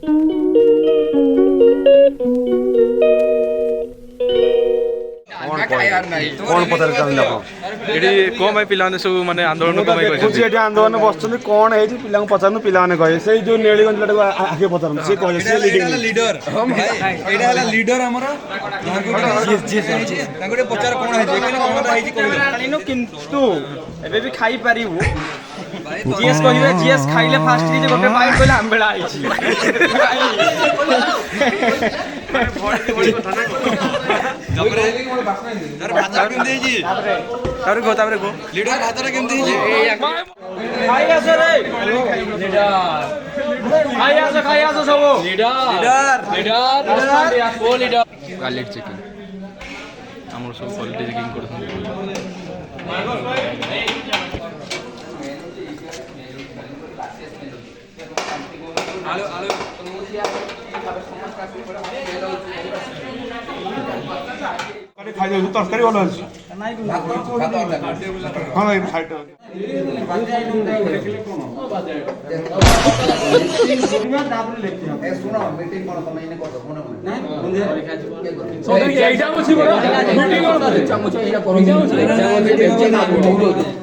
कौन पचार एटी कौन भाई पिला सब माने आंदोलन आंदोलन बसुँच कौन है पिला पचार पिला कहे से जो नेलीगंज आगे पचार से लीडर लीडर आमर पचार कौन किंतु एबे भी खाई पारिबु जीएस कहिबे जीएस खाइले फास्ट कि गोटे बाइट कहले आंबेला आइछि लीडर भातरा केमती खाई आसे रे लीडर खाई आसे सब लीडर ओ लीडर गार्लिक चिकन हमर सब क्वालिटी चेकिंग करथन आलू आलू खाई तरकारी भल अच्छी हाँ भाई साइड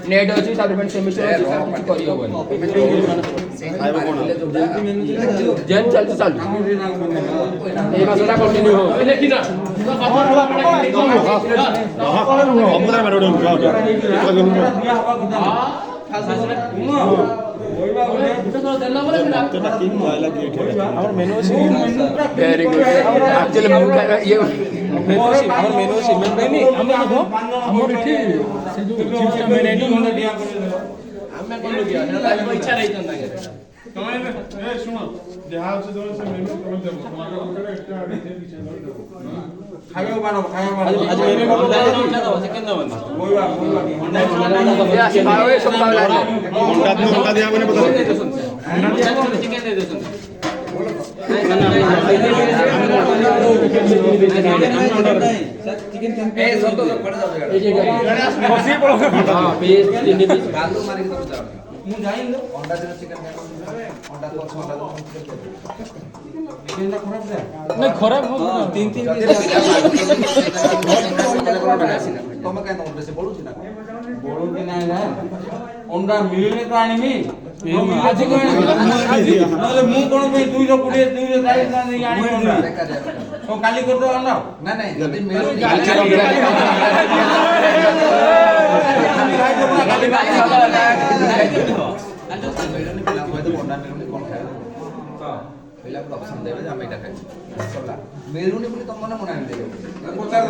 नेट अच्छी सप्लीमेंट सेमिस्टर जेन चलते चल ए मासटा कंटिन्यू हो लेकिन वेरी गुड एक्चुअली ये मेनू नहीं हमर इठी से जो मेनू हम कोन दिया इच्छा नहीं तंदा ए सुनो जहां से दोनों से मेनू कम देबो तुम्हारा गोटे एक्स्ट्रा आडी दे पीछे खाइयो बानो आज मेरे को उठा दो सेकंड दो कोई बात खाओ सब खाओ उनका दिया मैंने बता चिकन दे दो ए सब तो पड़ जाओ बसी पड़ो हां पीस तीन पीस आलू मार के तो जाओ मु जाइन लो अंडा जरो चिकन अंडा तो अंडा चिकन खराब है नहीं खराब हो तीन तीन तुम क्या तुम से बोलू छी ना बोलू कि नाही ना अंडा मिलने तो आनिमी आज को नले मु कोन पे 220 240 ना नहीं आनी अंडा तो काली कर दो अंडा ना नहीं जदी मिलू पहला को ऑप्शन देबे हम एटा खाइ सरला मेरुनी पुनी तुम मने मना देबे पचार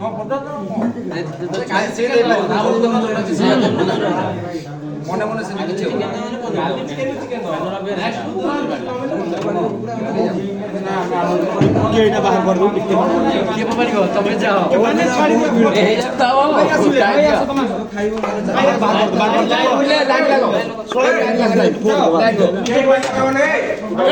हां पचार काई से देबे मने मने से किछ के एटा बाहर कर दो टिके के परियो तमे जाओ माने छाड़ी ए ताओ खाइबो बाहर लाइन लगाओ 16 लाइन लगाओ